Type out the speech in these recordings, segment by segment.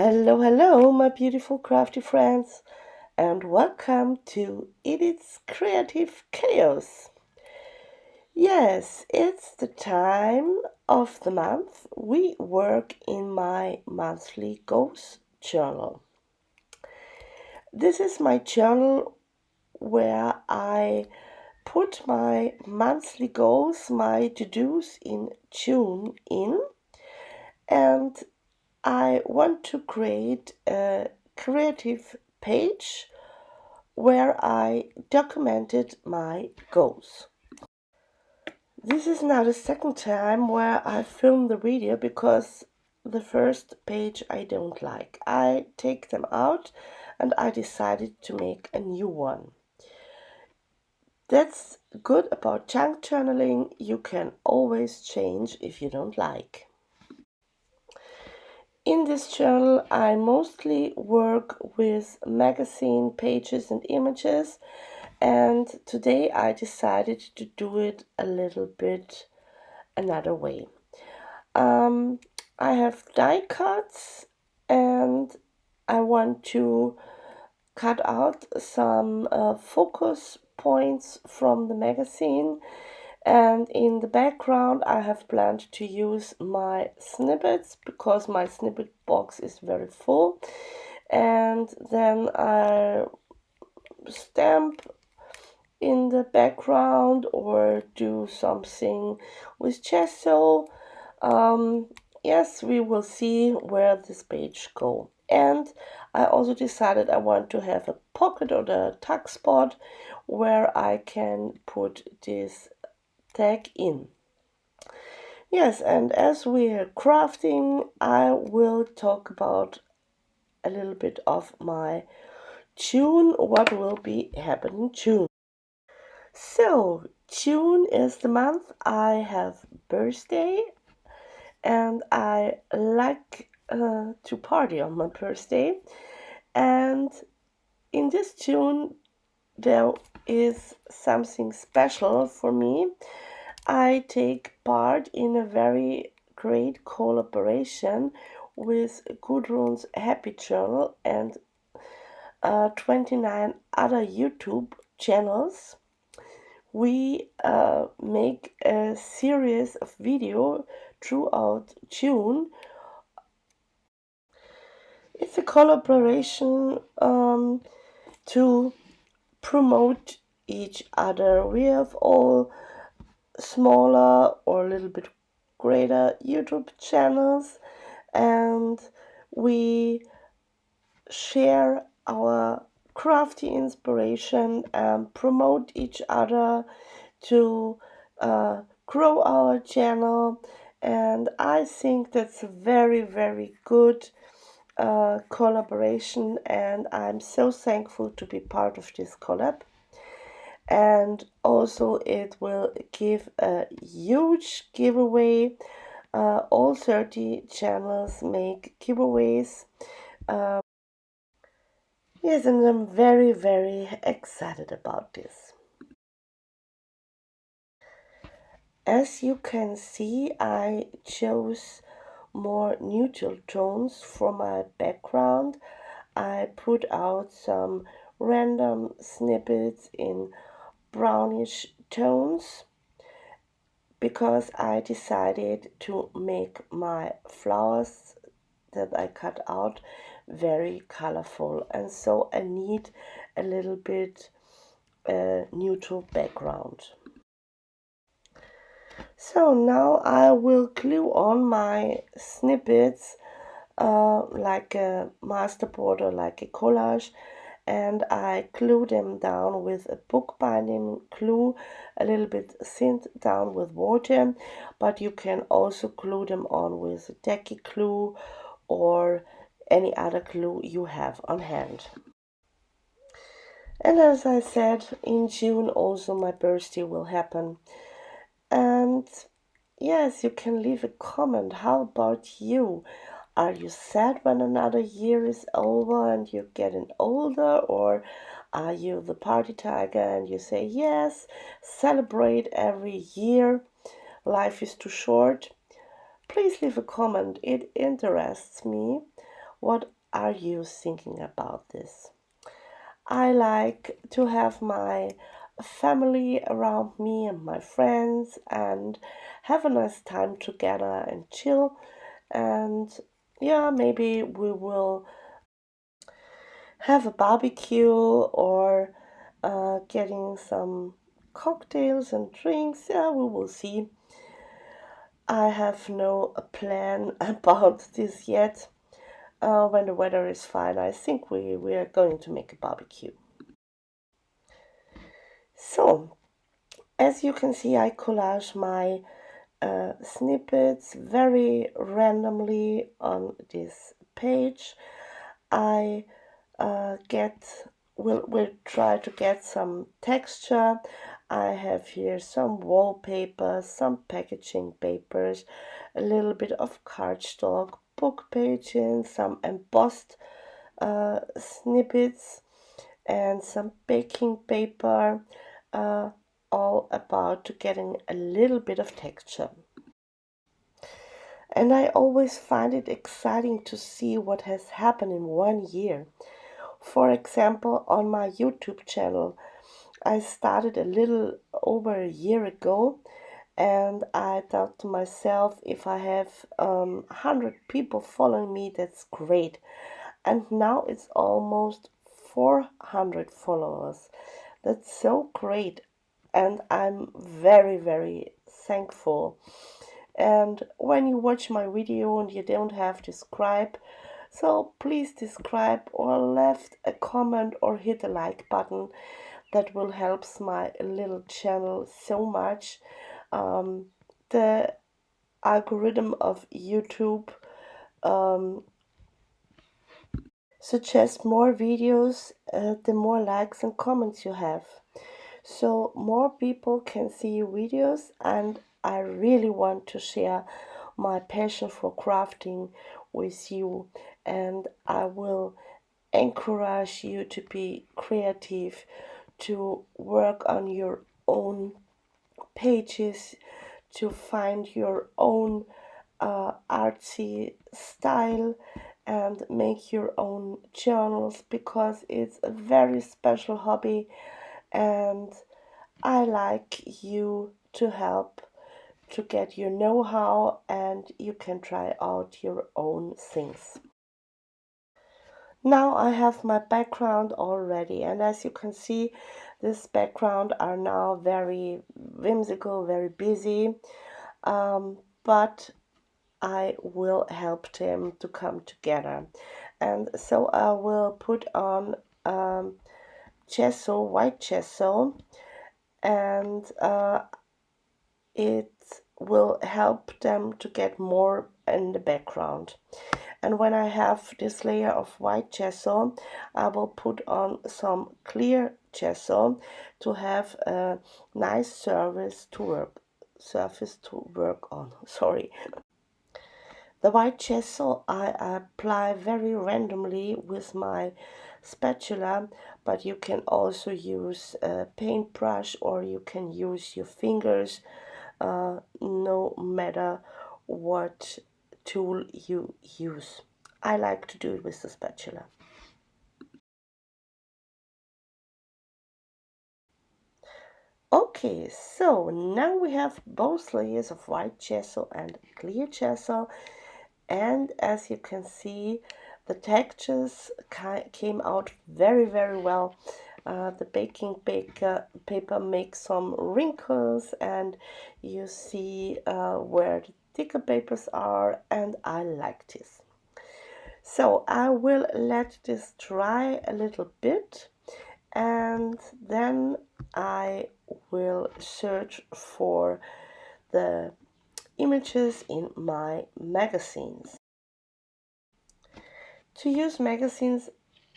Hello, hello, my beautiful crafty friends, and welcome to Edith's Creative Chaos. Yes, it's the time of the month we work in my monthly goals journal. This is my journal where I put my monthly goals, my to-dos in June in, and I want to create a creative page where I documented my goals. This is now the second time where I filmed the video because the first page I don't like. I take them out and I decided to make a new one. That's good about junk journaling. You can always change if you don't like. In this journal, I mostly work with magazine pages and images, and today I decided to do it a little bit another way. I have die cuts and I want to cut out some focus points from the magazine, and in the background I have planned to use my snippets because my snippet box is very full, and then I stamp in the background or do something with gesso. Yes, we will see where this page goes. And I also decided I want to have a pocket or a tuck spot where I can put this tag in. Yes, and as we are crafting, I will talk about a little bit of my June, what will be happening June. So, June is the month I have birthday, and I like to party on my birthday. And in this June, there is something special for me. I take part in a very great collaboration with Gudrun's Happy Journal and 29 other YouTube channels. We make a series of video throughout June. It's a collaboration to promote each other. We have all smaller or a little bit greater YouTube channels, and we share our crafty inspiration and promote each other to grow our channel. And I think that's a very, very good collaboration, and I'm so thankful to be part of this collab. And also it will give a huge giveaway. All 30 channels make giveaways. Yes, and I'm very, very excited about this. As you can see, I chose more neutral tones for my background. I put out some random snippets in brownish tones because I decided to make my flowers that I cut out very colorful, and so I need a little bit neutral background. So now I will glue on my snippets like a masterboard or like a collage, and I glue them down with a bookbinding glue, a little bit thinned down with water, but you can also glue them on with a tacky glue or any other glue you have on hand. And as I said, in June also my birthday will happen. And yes, you can leave a comment. How about you? Are you sad when another year is over and you're getting older? Or are you the party tiger and you say, yes, celebrate every year, life is too short? Please leave a comment. It interests me What are you thinking about this? I like to have my family around me and my friends and have a nice time together and chill. And yeah, maybe we will have a barbecue or getting some cocktails and drinks. Yeah, we will see. I have no plan about this yet. When the weather is fine, I think we are going to make a barbecue. So, as you can see, I collage my snippets very randomly on this page. I get will try to get some texture. I have here some wallpaper, some packaging papers, a little bit of cardstock, book pages, some embossed snippets, and some baking paper, uh, all about to getting a little bit of texture. And I always find it exciting to see what has happened in 1 year. For example, on my YouTube channel, I started a little over a year ago, and I thought to myself, if I have 100 people following me, that's great. And now it's almost 400 followers. That's so great, and I'm very, very thankful. And when you watch my video and you don't have to subscribe, so please subscribe or left a comment or hit the like button. That will help my little channel so much. The algorithm of YouTube um, suggests more videos, the more likes and comments you have. So more people can see your videos, and I really want to share my passion for crafting with you, and I will encourage you to be creative, to work on your own pages, to find your own artsy style and make your own journals, because it's a very special hobby, and I like you to help to get your know-how, and you can try out your own things. Now I have my background already, and as you can see, this background are now very whimsical, very busy, but I will help them to come together. And so I will put on gesso, white gesso, and it will help them to get more in the background. And when I have this layer of white gesso, I will put on some clear gesso to have a nice surface to work on. Sorry. The white gesso I apply very randomly with my spatula, but you can also use a paintbrush or you can use your fingers, no matter what tool you use. I like to do it with the spatula. Okay, so now we have both layers of white gesso and clear gesso, and as you can see, the textures came out very, very well. The baking paper makes some wrinkles, and you see where the thicker papers are, and I like this. So I will let this dry a little bit, and then I will search for the images in my magazines. To use magazines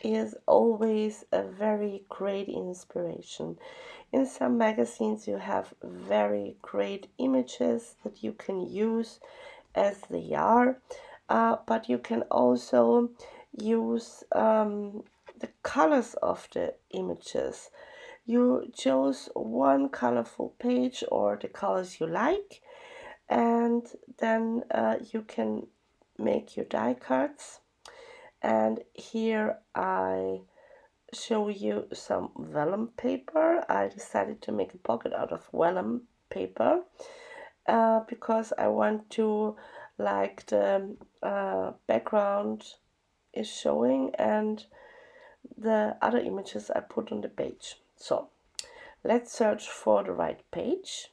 is always a very great inspiration. In some magazines you have very great images that you can use as they are, but you can also use the colors of the images. You choose one colorful page or the colors you like, and then you can make your die cuts, And here I show you some vellum paper. I decided to make a pocket out of vellum paper because I want to, like, the background is showing and the other images I put on the page. So let's search for the right page.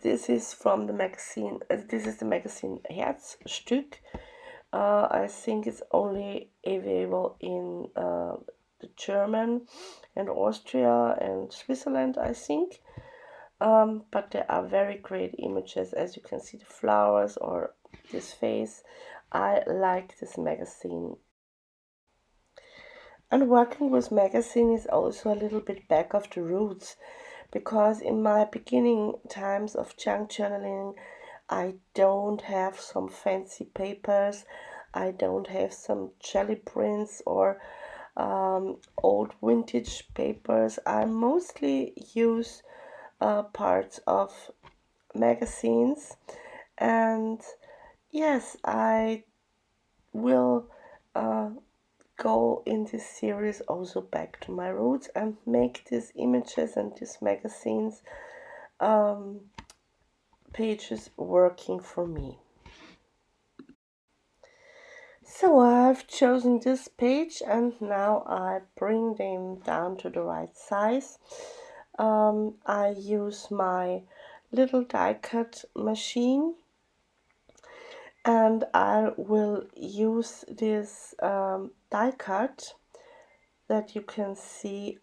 This is from the magazine. This is the magazine Herzstück. I think it's only available in the German and Austria and Switzerland, I think. But there are very great images, as you can see, the flowers or this face. I like this magazine. And working with magazine is also a little bit back of the roots, because in my beginning times of junk journaling, I don't have some fancy papers, I don't have some jelly prints or old vintage papers. I mostly use parts of magazines, and yes, I will go in this series also back to my roots and make these images and these magazines pages working for me. So I've chosen this page and now I bring them down to the right size. I use my little die cut machine, and I will use this die cut that you can see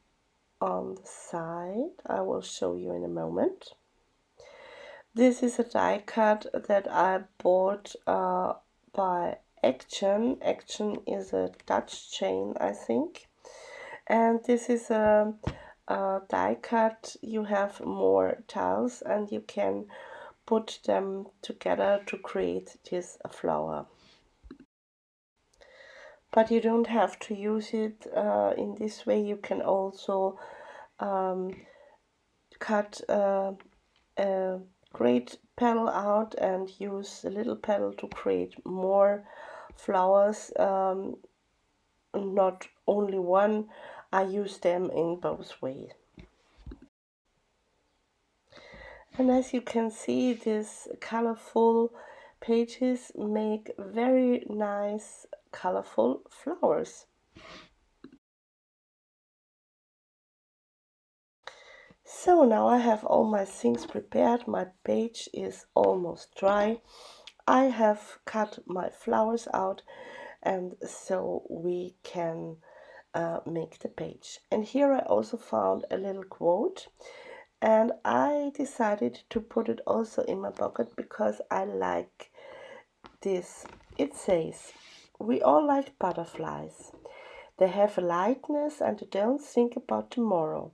on the side. I will show you in a moment. This is a die cut that I bought by Action. Action is a Dutch chain, I think. And this is a die cut. You have more tiles and you can put them together to create this flower. But you don't have to use it in this way. You can also cut a great petal out and use a little petal to create more flowers. Not only one, I use them in both ways. And as you can see, these colorful pages make very nice colorful flowers. So now I have all my things prepared. My page is almost dry. I have cut my flowers out, and so we can make the page. And here I also found a little quote, and I decided to put it also in my pocket because I like this. It says, "We all like butterflies. They have a lightness and they don't think about tomorrow.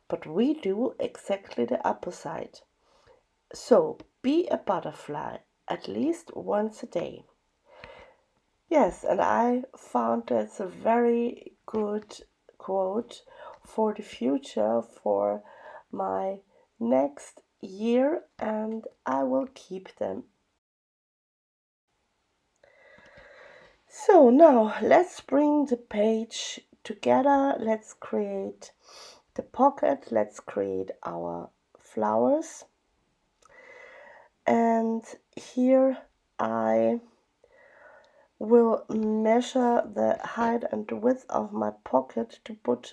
But we do exactly the opposite. So be a butterfly at least once a day." Yes, and I found that's a very good quote for the future, for my next year, and I will keep them. So now let's bring the page together. Let's create the pocket. Let's create our flowers. And here I will measure the height and width of my pocket to put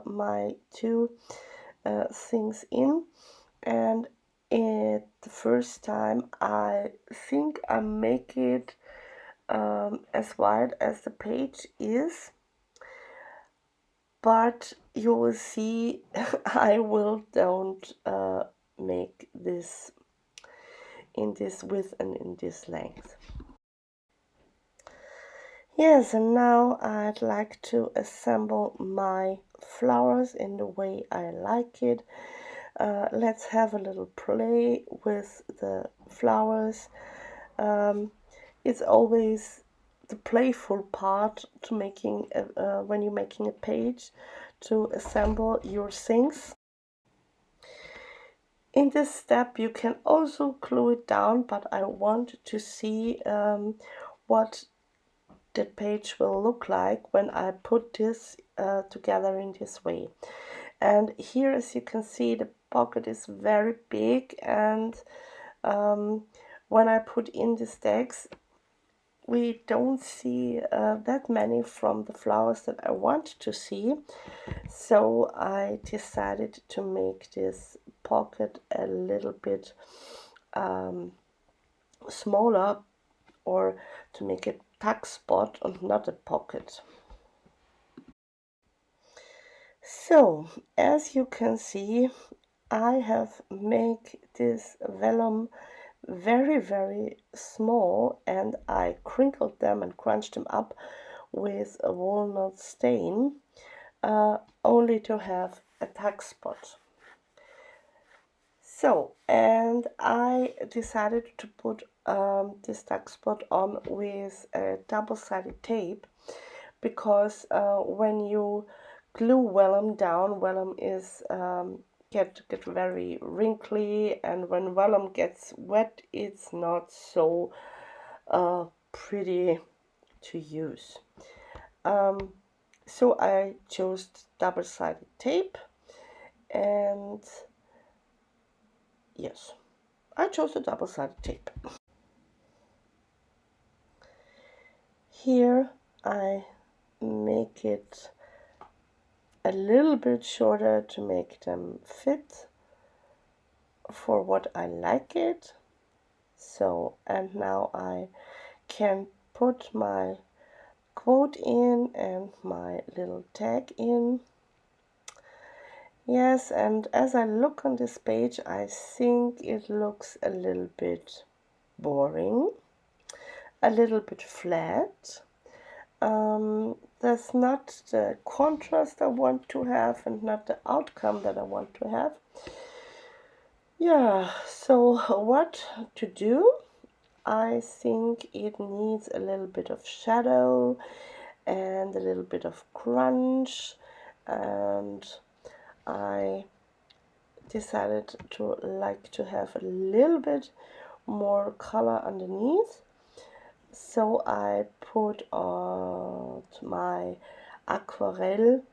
my two things in. And the first time I think I make it as wide as the page is, but you will see I will don't make this in this width and in this length. Yes, and now I'd like to assemble my flowers in the way I like it. Let's have a little play with the flowers. It's always the playful part to making when you're making a page, to assemble your things. In this step you can also glue it down, but I want to see what the page will look like when I put this together in this way. And here, as you can see, the pocket is very big, and when I put in the stacks, we don't see that many from the flowers that I want to see. So I decided to make this pocket a little bit smaller, or to make a tuck spot and not a pocket. So as you can see, I have made this vellum very small, and I crinkled them and crunched them up with a walnut stain, only to have a tuck spot. So, and I decided to put this tuck spot on with a double-sided tape, because when you glue vellum down, vellum is get very wrinkly, and when vellum gets wet, it's not so pretty to use. So I chose double-sided tape, and yes, I chose a double-sided tape. Here I make it a little bit shorter to make them fit for what I like it. So, and now I can put my quote in and my little tag in. Yes, and as I look on this page, I think it looks a little bit boring, a little bit flat. That's not the contrast I want to have, and not the outcome that I want to have. Yeah, so what to do? I think it needs a little bit of shadow and a little bit of crunch, and I decided to like to have a little bit more color underneath. So I put on my aquarelle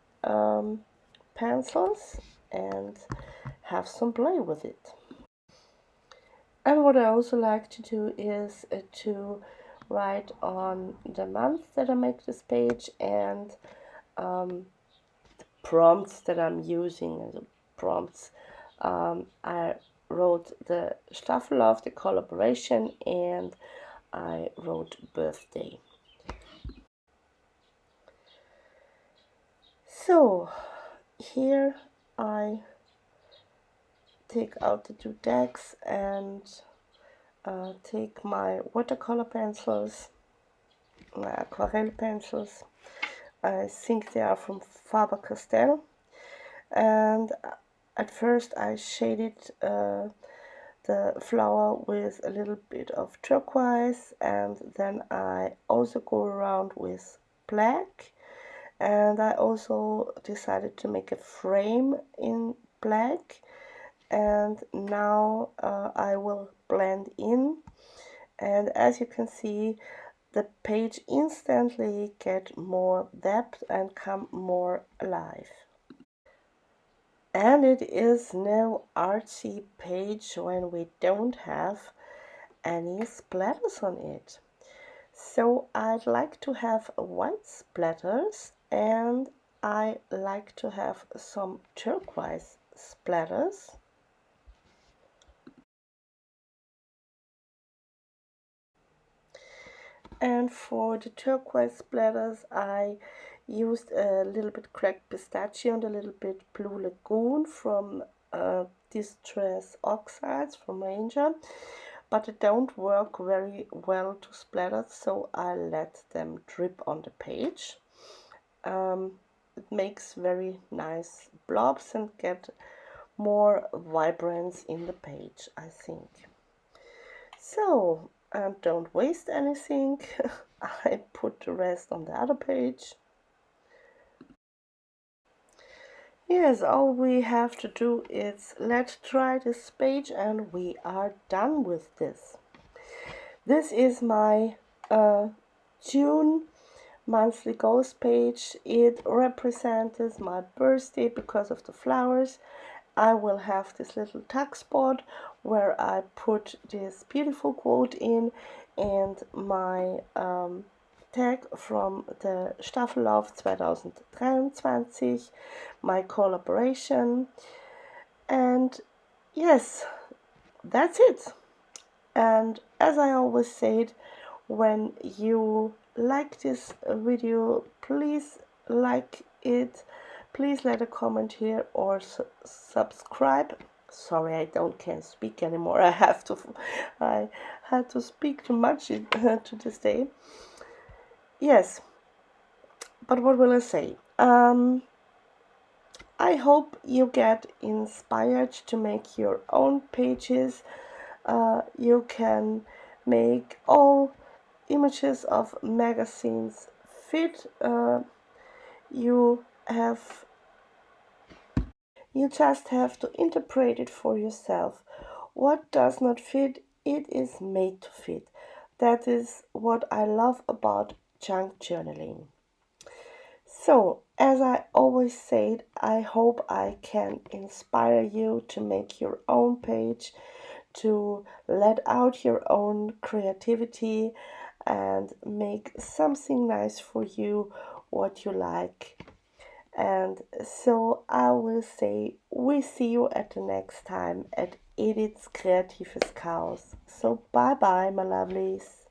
pencils and have some play with it. And what I also like to do is to write on the month that I make this page, and the prompts that I'm using. And the prompts, I wrote the Staffel, the collaboration, and I wrote birthday. So here I take out the two decks and take my watercolor pencils, my aquarelle pencils. I think they are from Faber-Castell, and at first I shaded the flower with a little bit of turquoise, and then I also go around with black, and I also decided to make a frame in black, and now I will blend in, and as you can see, the page instantly get more depth and come more alive. And it is no artsy page when we don't have any splatters on it. So I'd like to have white splatters, and I like to have some turquoise splatters. And for the turquoise splatters, I used a little bit cracked pistachio and a little bit blue lagoon from distress oxides from Ranger, but they don't work very well to splatter, so I let them drip on the page. It makes very nice blobs and get more vibrance in the page, I think. So, and don't waste anything. I put the rest on the other page. Yes, all we have to do is let's try this page, and we are done with this. This is my June monthly goals page. It represents my birthday because of the flowers. I will have this little tag spot where I put this beautiful quote in and my Tag from the Staffellauf 2023, my collaboration. And yes, that's it. And as I always said, when you like this video, please like it. Please let a comment here or subscribe. Sorry, I can't speak anymore. I had to speak too much to this day. Yes, but what will I say? I hope you get inspired to make your own pages. You can make all images of magazines fit. You have you just have to interpret it for yourself. What does not fit, it is made to fit. That is what I love about junk journaling. So, as I always said, I hope I can inspire you to make your own page, to let out your own creativity and make something nice for you, what you like. And so I will say, we see you at the next time at Edith's Kreatives Chaos. So bye bye, my lovelies.